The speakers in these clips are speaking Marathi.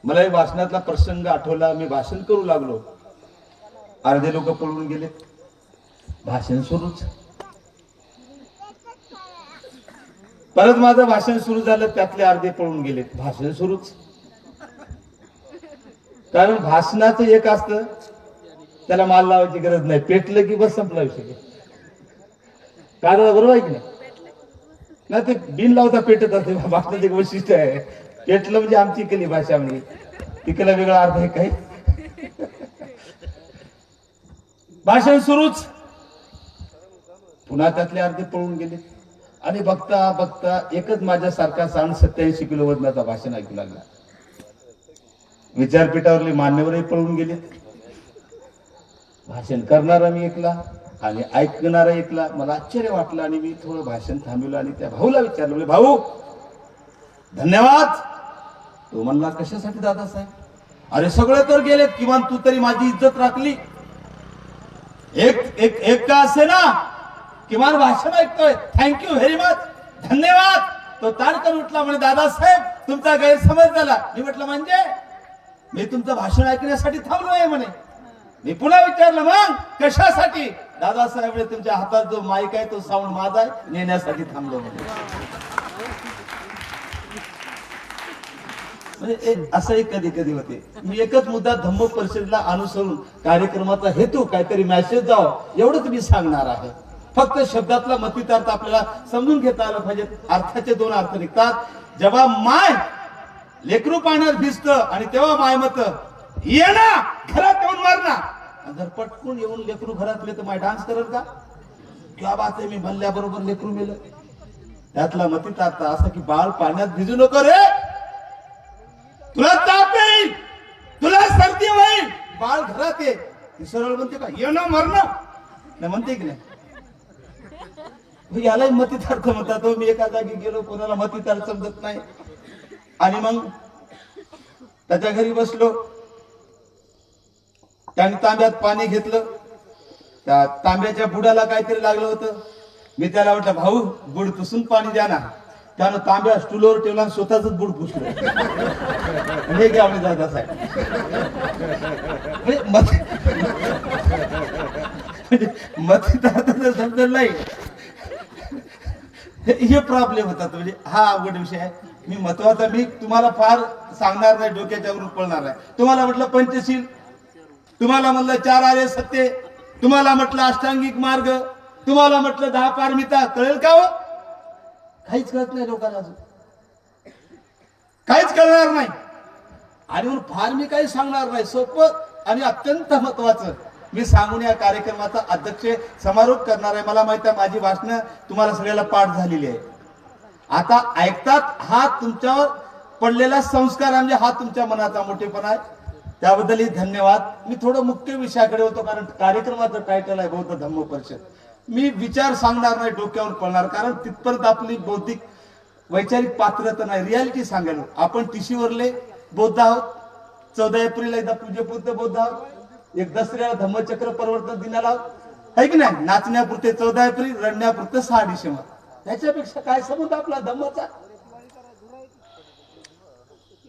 मला एक भाषणातला प्रसंग आठवला. मी भाषण करू लागलो, अर्धे लोक पळून गेले, भाषण सुरूच. परत माझं भाषण सुरू झालं, त्यातले अर्धे पळून गेले, भाषण सुरूच. कारण भाषणाचं एक असतं, त्याला माल लावायची गरज नाही, पेटलं की बस संपला विषय. काय बरोबर आहे की नाही? ते बिन लावता पेटत असते, भाषणाचं एक वैशिष्ट्य आहे. पेटलं म्हणजे आमची केली भाषा, म्हणजे तिकडला वेगळा अर्थ आहे काही. भाषण सुरूच, पुन्हा त्यातले अर्धे पळून गेले. आणि बघता बघता एकच माझ्यासारखा 87 किलो वजनाचा भाषण ऐकू लागला. विचारपीठावरली मान्यवरही पळून गेले. भाषण करणारा मी ऐकला आणि ऐकणारा ऐकला. मला आश्चर्य वाटलं आणि मी थोडं भाषण थांबवलं आणि त्या भाऊला विचारलं, भाऊ धन्यवाद. तो म्हणला, कशासाठी दादासाहेब? अरे सगळे तर गेलेत, किमान तू तरी माझी इज्जत राखली. एक का असे ना, किमान भाषण ऐकतोय, थँक्यू व्हेरी मच, धन्यवाद. तो ताडकन उठला, म्हणे दादासाहेब तुमचा गैरसमज झाला. मी म्हटलं म्हणजे? मी तुमचं भाषण ऐकण्यासाठी थांबलोय म्हणे. मी पुन्हा विचारलं, मग कशासाठी? दादासाहेब तुमच्या हातात जो माईक आहे तो साऊंड माझा आहे, नेण्यासाठी थांबलो म्हणे. म्हणजे असंही कधी कधी होते. मी एकच मुद्दा धम्म परिषदेला अनुसरून कार्यक्रमाचा हेतू काहीतरी मेसेज जावं एवढंच मी सांगणार आहे. फक्त शब्दातला मतितार्थ आपल्याला समजून घेता आलं पाहिजे. अर्थाचे दोन अर्थ निघतात. जेव्हा माय लेकरू पाण्यात भिजत आणि तेव्हा माय मत ये ना घरात येऊन मारना. जर पटकून येऊन लेकरू घरात तर माय डान्स करेल का? क्या बात आहे, मी म्हणल्याबरोबर लेकरू मेलं. त्यातला मतितार्थ असा की बाळ पाण्यात भिजू नको रे, तुला ताप येईल, तुला सर्दी होईल, बाळ घरात ये. ती सरळ म्हणते का ये ना मरणं? नाही म्हणते की नाही? यालाही मतितार्थ म्हणतात. मी एका जागी गेलो, कोणाला मतितार्थ समजत नाही. आणि मग त्याच्या घरी बसलो, त्याने तांब्यात पाणी घेतलं, त्या तांब्याच्या बुडाला काहीतरी लागलं होतं. मी त्याला म्हटलं, भाऊ बुड पुसून पाणी द्या ना. त्यानं तांब्या स्टूलवर ठेवला आणि स्वतःच बुड पुसलं. हे घ्या म्हणजे दादासाहेब. मतितार्थ समजलं नाही, हे प्रॉब्लेम होतात. म्हणजे हा अवघड विषय आहे. मी महत्वाचा मी तुम्हाला फार सांगणार नाही, डोक्याच्या वरून पळणार नाही. तुम्हाला म्हटलं पंचशील, तुम्हाला म्हटलं 4 आर्य सत्य, तुम्हाला म्हटलं अष्टांगिक मार्ग, तुम्हाला म्हटलं 10 पारमिता, कळेल का हो? काहीच कळत नाही लोकांना, अजून काहीच कळणार नाही. आणि म्हणून फार मी काही सांगणार नाही. सोपं आणि अत्यंत महत्वाचं मी सांगून या कार्यक्रमाचा अध्यक्ष समारोप करणार आहे. मला माहिती आहे माझी भाषणं तुम्हाला सगळ्याला पाठ झालेली आहे. आता ऐकतात, हा तुमच्यावर पडलेला संस्कार म्हणजे हा तुमच्या मनाचा मोठेपणा आहे. त्याबद्दलही धन्यवाद. मी थोडं मुख्य विषयाकडे होतो, कारण कार्यक्रमाचं टायटल आहे बौद्ध धम्म परिषद. मी विचार सांगणार नाही, डोक्यावर पडणार, कारण तिथपर्यंत आपली बौद्धिक वैचारिक पात्रता नाही. रियालिटी सांगायला आपण टिशीवरले बौद्ध आहोत. 14 एप्रिल एकदा पूज्यपूर्त बौद्ध आहोत. एक दसऱ्याला धम्मचक्र परिवर्तन दिनाला आहे की नाही. नाचण्यापुरते 14 एप्रिल, रडण्यापुरते 6 डिसेंबर. त्याच्यापेक्षा काय संबंध आपला धम्माचा?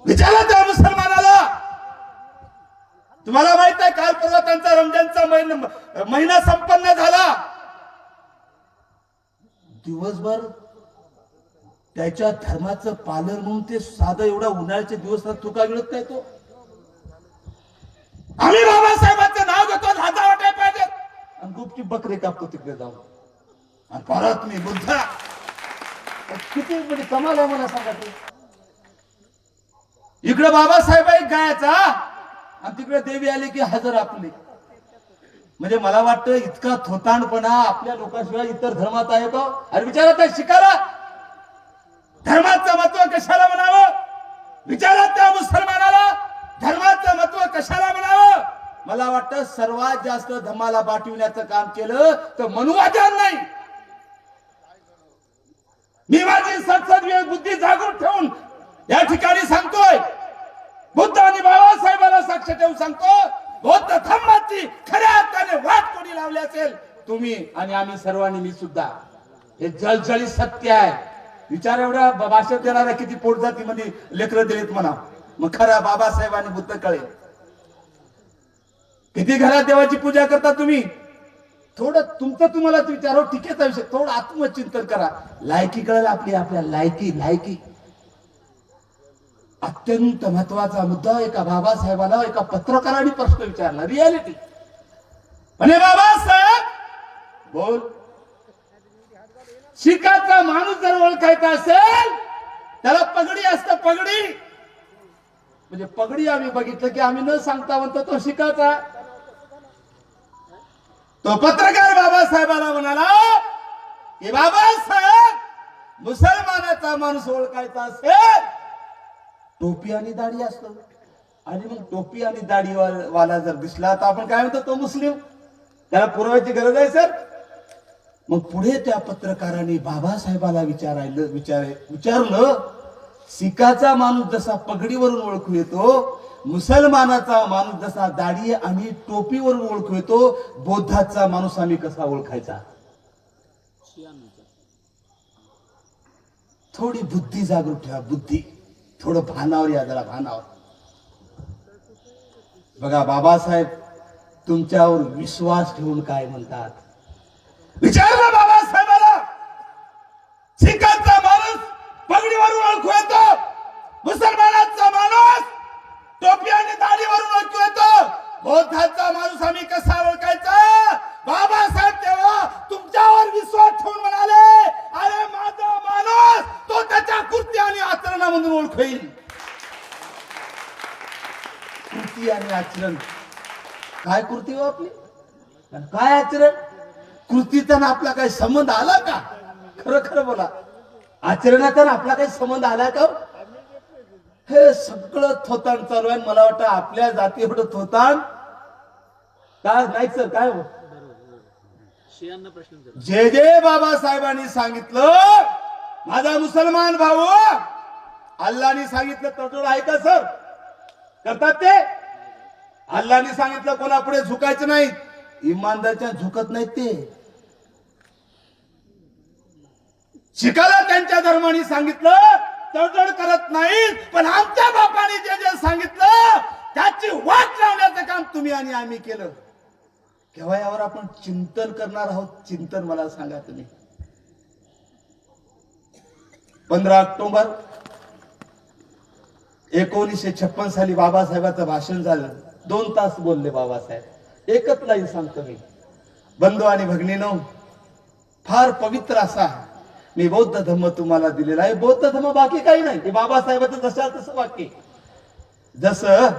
विचारा त्या मुसलमानाला. तुम्हाला माहित आहे काल परवा त्यांचा रमजानचा महिना संपन्न झाला. दिवसभर त्याच्या धर्माचं पालन म्हणून ते साधं एवढा उन्हाळ्याचे दिवस तू का गिळत काय? तो आम्ही बाबासाहेबांचं नाव घेतो, लाजा वाटाय पाहिजे, आणि गुपची बकरे कापतो तिकडे जाऊन. आणि परत मी बुद्ध, किती म्हणजे कमाल आहे मला सांगा. इकडे बाबासाहेब एक गायचा आणि तिकडे देवी आली की हजर आपली. म्हणजे मला वाटतं इतका थोतांडपणा आपल्या लोकांशिवाय इतर धर्मात आहे का? अरे विचारा त्या शिकारा, धर्माचं महत्व कशाला म्हणावं? विचारा त्या मुसलमानाला, धर्माचं महत्व कशाला म्हणावं? मला वाटतं सर्वात जास्त धर्माला बाटविण्याचं काम केलं तर मनुवाद्यान नाही. मी माझी सत्सद बुद्धी जागृत ठेवून या ठिकाणी सांगतोय, बुद्ध आणि बाबासाहेबांना साक्ष ठेवून सांगतो, बौद्ध धर्माची खऱ्या अर्थाने वाट कोणी लावली असेल तुम्ही आणि आम्ही सर्वांनी, मी सुद्धा. हे जलजली सत्य आहे. विचार एवढ्या भाषण देणाऱ्या किती पोट जातीमध्ये लेकरं दिलेत म्हणा. मग खरा बाबासाहेब आणि बुद्ध कळेल. किती घरात देवाची पूजा करता तुम्ही? थोडं तुमचं तुम्हालाच विचारो, टीकेचा विषय, थोडं आत्मचिंतन करा. लायकी कळेल आपली, आपल्या लायकी. अत्यंत महत्वाचा मुद्दा एका बाबासाहेबाला एका पत्रकाराने प्रश्न विचारला, रियालिटी. म्हणे बाबासाहेब बोल, शिकाचा माणूस जर ओळखायचा असेल त्याला पगडी असतं, पगडी. म्हणजे पगडी आम्ही बघितलं की आम्ही न सांगता म्हणतो तो शिकाचा. तो पत्रकार बाबासाहेबाला म्हणाला की बाबासाहेब, मुसलमानाचा माणूस ओळखायचा असेल टोपी आणि दाढी असतो. आणि मग टोपी आणि दाढी वाला जर दिसला तर आपण काय म्हणतो, तो मुस्लिम. त्याला पुराव्याची गरज आहे सर. मग पुढे त्या पत्रकाराने बाबासाहेबाला विचारलं, सिखाचा माणूस जसा पगडीवरून ओळखू येतो, मुसलमानाचा माणूस जसा दाढी आणि टोपीवरून ओळखू येतो, बौद्धाचा माणूस आम्ही कसा ओळखायचा? थोडी बुद्धी जागृत ठेवा, बुद्धी. थोडं भानावर या, जरा भानावर. बघा बाबासाहेब तुमच्यावर विश्वास ठेवून काय म्हणतात. विचारलं बाबासाहेबाला, सिखाचा माणूस पगडीवरून ओळखू येतो, मुसलमानाचा माणूस टोपी आणि दाढीवरून ओळखू येतो, बौद्धाचा माणूस आम्ही कसा ओळखायचा? बाबासाहेब तेव्हा तुमच्यावर विश्वास ठेवून म्हणाले, अरे माझा माणूस तो त्याच्या कृती आणि आचरणामधून ओळखेल. कृती आणि आचरण. काय कृती हो आपली, काय आचरण? कृतीचा ना आपला काही संबंध आला का? खरं बोला, आचरणाचा ना आपला काही संबंध आला का? हे सगळं थोतांड चालू आहे. मला वाटतं आपल्या जाती एवढं थोतांड काय नाही सर. काय हो, जे बाबासाहेबांनी सांगितलं, माझा मुसलमान भाऊ, अल्लाहने सांगितलं तडजोड आहे का सर? करतात ते? अल्लाहने सांगितलं कोणापुढे झुकायचं नाही, इमानदारच्या झुकत नाहीत ते. शिकायला त्यांच्या धर्माने सांगितलं तडजोड करत नाहीत, पण आमच्या बापाने जे सांगितलं त्याची वाट लावण्याचं काम तुम्ही आणि आम्ही केलं. केव्हा यावर आपण चिंतन करणार आहोत? चिंतन मला सांगा तुम्ही. 15 ऑक्टोबर 1956 साली बाबासाहेबांचं भाषण झालं. 2 तास बोलले बाबासाहेब. एकच लाईन सांगतो मी, बंधू आणि भगिनीनो, फार पवित्र असा मी बौद्ध धर्म तुम्हाला दिलेला आहे. बौद्ध धर्म बाकी काही नाही, ते बाबासाहेबांचं जसं तसं वाक्य. जसं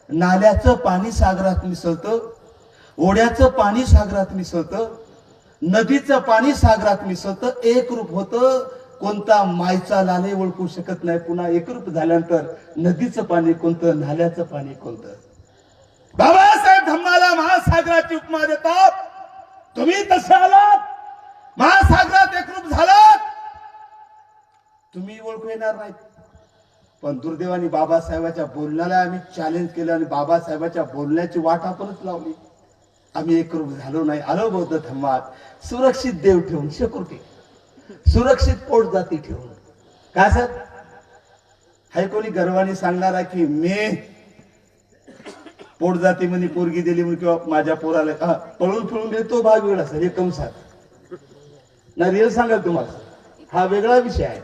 नाल्याचं पाणी सागरात मिसळतं, ओढ्याचं पाणी सागरात मिसळतं, नदीचं पाणी सागरात मिसळतं, एकरूप होतं. कोणता मायचा लाले ओळखू शकत नाही. पुन्हा एकरूप झाल्यानंतर नदीचं पाणी कोणतं, नाल्याचं पाणी कोणतं. बाबासाहेब धम्माला महासागराची उपमा देतात. तुम्ही तसे आलात, महासागरात एकरूप झालात, तुम्ही ओळखू येणार नाहीत. पण दुर्दैवाने बाबासाहेबाच्या बोलण्याला आम्ही चॅलेंज केलं आणि बाबासाहेबाच्या बोलण्याची वाट आपणच लावली. आम्ही एकरूप झालो नाही. आलो बौद्ध धर्मात सुरक्षित देव ठेवून, सिक्युरिटी, सुरक्षित पोट जाती ठेवून. काय सर, हाय कोणी गर्वाने सांगणारा की मी पोट जाती म्हणे पोरगी दिली म्हणून किंवा माझ्या पोराला पळून फिरून दिली, तो भाग वेगळा सर. हे कंसात ना, रिअल सांगाल तुम्हाला, हा वेगळा विषय आहे.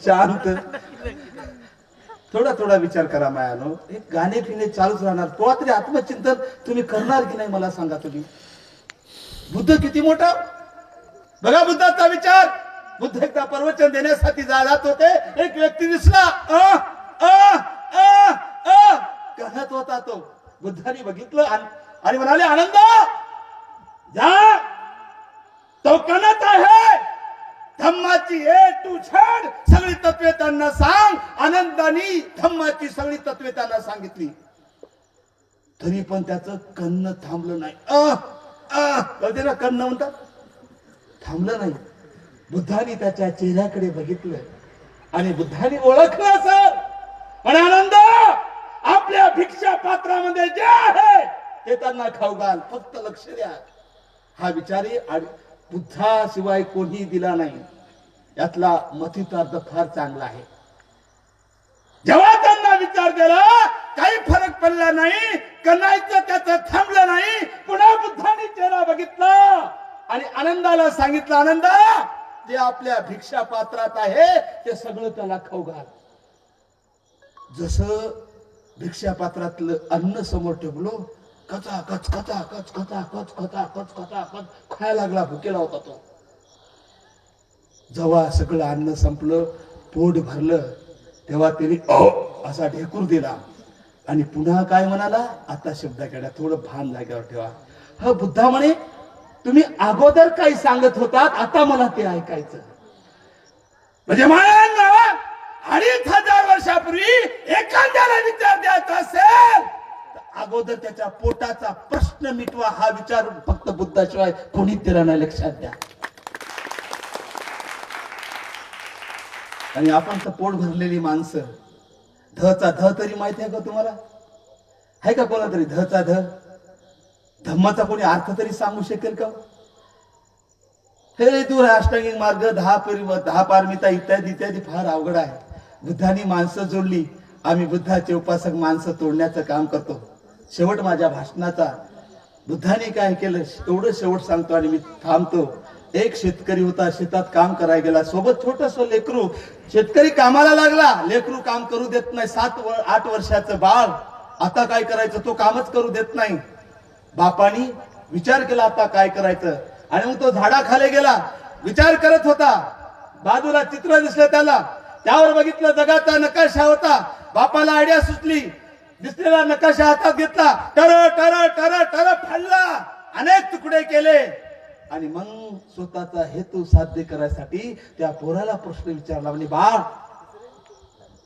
शांत, थोडा विचार करा मायानो. हे गाणे फिने चालूच राहणार. थोडा तरी आत्मचिंतन तुम्ही करणार की नाही मला सांगा तुम्ही. बुद्ध किती मोठा बघा, बुद्धाचा विचार. बुद्ध एकदा प्रवचन देण्यासाठी जात होते. एक व्यक्ती दिसला, कहत होता तो. बुद्धाने बघितलं आणि म्हणाले, आनंद जा, तो कणत आहे. धम्माची ए टू झेड सगळी तत्वे त्यांना सांग. आनंदाने धम्माची सगळी तत्वे त्यांना सांगितली. तरी पण त्याचं कन्न थांबलं नाही. कळते ना, कन्न म्हणतात, थांबलं नाही. बुद्धाने त्याच्या चेहऱ्याकडे बघितलं आणि बुद्धाने ओळखलं सर. आणि आनंद, आपल्या भिक्षा पात्रामध्ये जे आहे ते त्यांना खाऊ घाल, फक्त लक्ष द्या. हा विचारही बुद्धाशिवाय कोणी दिला नाही. यातला मतितार्थ फार चांगला आहे. जेव्हा त्यांना विचार दिला, काही फरक पडला नाही, कणायचं त्याचं थांबलं नाही. पुन्हा बुद्धाने चेहरा बघितला आणि आनंदाला सांगितलं, आनंदा, जे आपल्या भिक्षा पात्रात आहे ते सगळं त्याला खाऊ घाल. जसं भिक्षा पात्रातलं अन्न समोर ठेवलो, कचा कच कचा कच कचा कच कचा कच कचा कच खायला लागला. भुकेला होता तो. जेव्हा सगळं अन्न संपलं, पोट भरलं, तेव्हा त्याने असा ढेकूर दिला आणि पुन्हा काय म्हणाला, आता शब्द केला, थोडं भान जागेवर ठेवा. हा बुद्धा म्हणे, तुम्ही अगोदर काही सांगत होतात, आता मला ते ऐकायचं. म्हणजे मला 2500 वर्षापूर्वी एखाद्याला विचार द्यायचा असेल तर अगोदर त्याच्या पोटाचा प्रश्न मिटवा. हा विचार फक्त बुद्धाशिवाय कोणीच दिला नाही, लक्षात द्या. आणि आपण तर पोट भरलेली माणसं. धचा ध तरी माहिती आहे का तुम्हाला? आहे का कोणा तरी धचा ध? धम्माचा कोणी अर्थ तरी सांगू शकेल का? हे दूर अष्टांगिक मार्ग, 10 पारमिता इत्यादी इत्यादी फार अवघड आहे. बुद्धानी माणसं जोडली. आम्ही बुद्धाचे उपासक माणसं तोडण्याचं काम करतो. शेवट माझ्या भाषणाचा बुद्धाने काय केलं तेवढं शेवट सांगतो आणि मी थांबतो. एक शेतकरी होता, शेतात काम करायला गेला, सोबत छोटस लेकरू. शेतकरी कामाला लागला, लेकरू काम करू देत नाही. 7-8 वर्षाचं बाळ. आता काय करायचं, तो कामच करू देत नाही. बापानी विचार केला आता काय करायचं, आणि मग तो झाडाखाली गेला, विचार करत होता. बाजूला चित्र दिसलं त्याला, त्यावर बघितलं जगाचा नकाशा होता. बापाला आयडिया सुचली, दिसलेला नकाशा हातात घेतला, टर टर टर टर फाडला, अनेक तुकडे केले आणि मग स्वतःचा हेतू साध्य करायसाठी त्या पोराला प्रश्न विचारला. म्हणजे बाळ,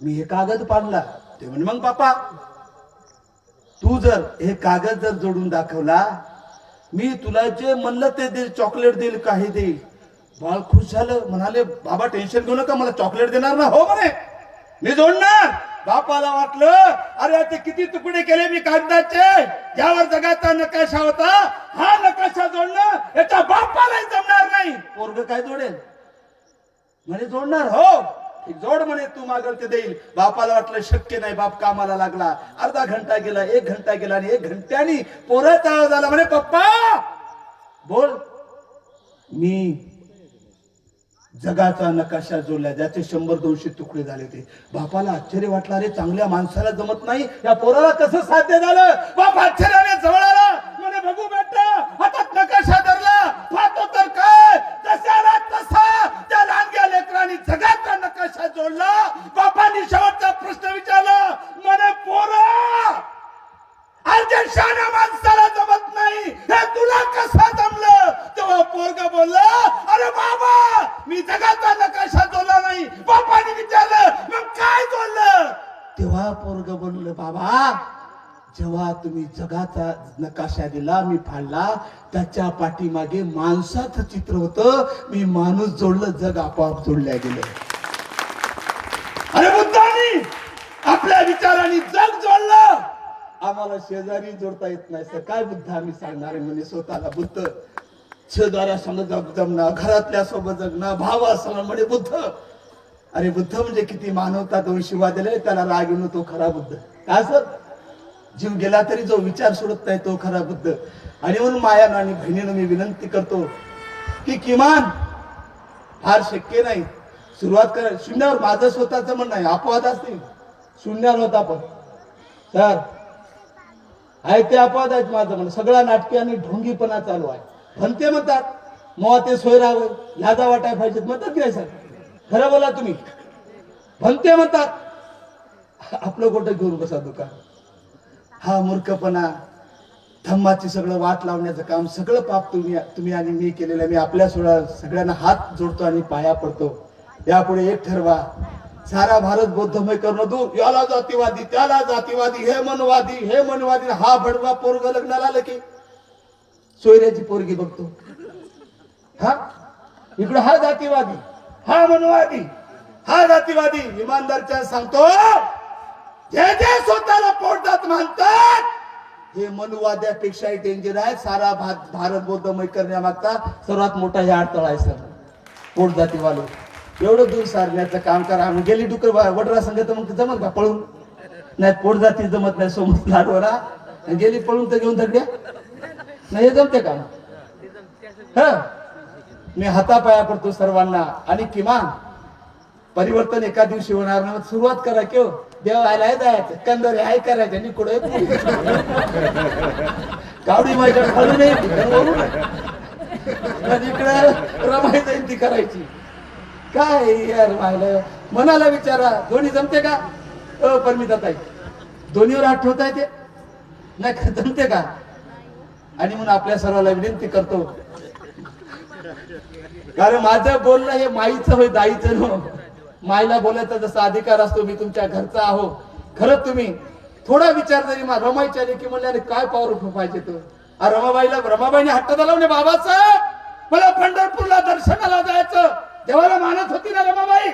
मी हे कागद पाडला. ते म्हणे, मग बापा, तू जर हे कागद जर जोडून दाखवला, मी तुला जे म्हणलं ते देईल, चॉकलेट देईल, काही देईल. बाळ खुश झालं, म्हणाले, बाबा टेन्शन घेऊ नका, मला चॉकलेट देणार ना? हो म्हणे, मी जोडणार. बापाला वाटलं, अरे ते किती तुकडे केले मी कागदाचे, ज्यावर जगाचा नकाशा होता, हा नकाशा जोडणं याच्या बापालाही जमणार नाही. पोरग काय जोडेल? म्हणे जोडणार. हो जोड म्हणे, तू मागल ते देईल. बापाला वाटलं शक्य नाही, बाप कामाला लागला. अर्धा घंटा गेला, 1 घंटा गेला, आणि 1 घंट्यानी पोराचा आवाज आला. म्हणे, पप्पा बोल. मी जगाचा नकाशा जोडला, ज्याचे 100-200 तुकडे झाले होते. बापाला आश्चर्य वाटलं, अरे चांगल्या माणसाला जमत नाही, या पोराला कसं साध्य झालं? बाप आश्चर्याने जवळ आला. म्हणे, बघू बेटा, हातात नकाशा धरला, पाहतो तर काय, जशाला तसा त्या लहानग्या लेकरांनी जगाचा नकाशा जोडला. बापांनी शेवटचा प्रश्न विचारला. म्हणे, पोरा, आज शहाण्या माणसाला जमत नाही, हे तुला कसं जमलं? तेव्हा पोरगा बोलला, अरे बाबा, मी जगाचा नकाशा जोडला नाही. बापाने विचारलं, मग काय जोडलं? तेव्हा पोरगा बोललं, बाबा, जेव्हा तुम्ही जगाचा नकाशा दिला, मी फाडला, त्याच्या पाठीमागे माणसाचं चित्र होतं. मी माणूस जोडलं, जग आपोआप जोडल्या गेलं. अरे बुद्धानी आपल्या विचारांनी जग जोडलं, आम्हाला शेजारी जोडता येत नाही. सर काय बुद्ध आम्ही सांगणार? म्हणे स्वतःला बुद्ध. शेजाऱ्या संग जगणं, घरातल्या सोबत जगणं, भावासंग. म्हणे बुद्ध. अरे बुद्ध म्हणजे किती मानवता दोन शिवा दिले, त्याला राग येऊन तो खरा बुद्ध. का सर? जीव गेला तरी जो विचार सोडत नाही तो खरा बुद्ध. आणि म्हणून मायानं आणि बहिणीनं मी विनंती करतो की किमान, फार शक्य नाही, सुरुवात करा शून्यावर. माझं स्वतःच म्हणणं आहे, अपवाद असतील, शून्यावर होता पण सर आहे ते अपवाद आहेत. माझं म्हणणं सगळा नाटकी आणि ढोंगीपणा चालू आहे. भंते म्हणतात मग ते सोयरावं, लाजा वाटाय पाहिजेत म्हणतात की नाही सर? खरं बोला तुम्ही. भंते म्हणतात आपलं गोठं घेऊन बसा दुकान. हा मूर्खपणा, धम्माची सगळं वाट लावण्याचं काम, सगळं पाप तुम्ही आणि मी केलेलं आहे. मी आपल्या सगळ्यांना हात जोडतो आणि पाया पडतो. यापुढे एक ठरवा, सारा भारत बौद्धमय करणं दूर. याला जातीवादी, त्याला जातीवादी, हे मनवादी. हा भडवा पोरग लग्नाला आलं की सोयऱ्याची पोरगी बघतो. हा इकडं हा जातीवादी, हा मनवादी, हा जातीवादी. इमानदारच्या सांगतो, जे जे स्वतःला पोटदात मानतात हे मनुवाद्यापेक्षाही डेंजर आहे. सारा भारत बौद्धमय करण्यामागचा सर्वात मोठा हे अडथळा आहे सर. पोट जातीवाले एवढं दूर सारण्याचं काम करा. आम्ही गेली डुकर वडरा संघ तर मग जमत का पळून? नाही, पोट जाती जमत नाही. सोमत लाडवरा गेली पळून तर घेऊन दगड्या नाही, हे जमते का? ह मी हातापाया पडतो सर्वांना. आणि किमान परिवर्तन एका दिवशी होणार नाही. सुरुवात करा किंवा देव आयला जायचं कंदरे आहे करायचं आणि कुठे गावडी माझ्या खालू नाही इकडे रमाई जाईल ती करायची. काय यार मायला मनाला विचारा. दोन्ही जमते का? परमिता ताई दोन्हीवर हात ठेवता येते नाही का? जमते का? आणि म्हणून आपल्या सर्वांना विनंती करतो, कारण माझं बोलणं हे माईचं होय दाईचं न. माईला बोलायचा जसा अधिकार असतो, मी तुमच्या घरचा आहो. खरंच तुम्ही थोडा विचार जरी रमाईच्या लेखी म्हणल्याने काय पॉवरफुल पाहिजे तो. रमाबाईने हट्ट लावणे बाबासाहेब मला पंढरपूरला दर्शनाला जायचं. देवाला मानत होती ना रमाबाई,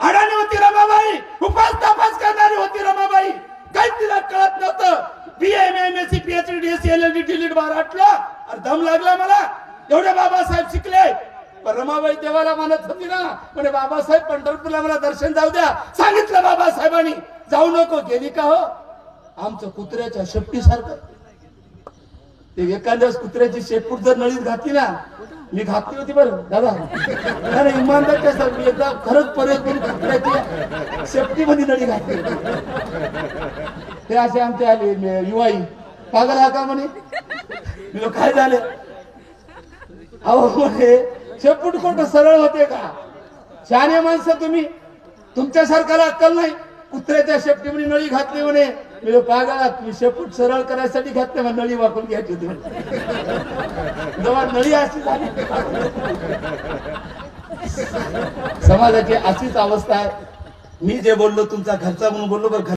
अडाणी होती रमाबाई, उपास तापास करणारी होती रमाबाई. काही तिला कळत नव्हतं. BA, MSc, PhD, DSc, LLD, DLitt बार आटला आणि दम लागला मला. एवढे बाबासाहेब शिकले पण रमाबाई देवाला मानत होती ना. म्हणजे बाबासाहेब पंढरपूरला मला दर्शन जाऊ द्या सांगितलं बाबासाहेबांनी. जाऊ नको. गेली का हो? आमचं कुत्र्याच्या शेपटीसारखं. ते एखाद्याच कुत्र्याची शेपूट जर नळीत घातली ना, मी घातली होती बरं दादा, अरे इमानदारच्या सर मी एकदा खरंच परत करून कुत्र्याची शेपटी मध्ये नळी घातली. ते असे आमचे आले युवाई पागल हा का म्हणे. काय झाले? अहो म्हणे शेपूट कोणतं सरळ होते का? शहाणे माणसं तुम्ही, तुमच्यासारख्याला अक्कल नाही. कुत्र्याच्या शेपटीमध्ये नळी घातली म्हणे. मी पागला तुम्ही शेपूट सरळ करायसाठी घातले मग नळी वाकून घ्यायची होती. जेव्हा नळी अशी झाली समाजाची अशीच अवस्था आहे. मी जे बोललो तुमचा घरचा म्हणून बोललो बरं.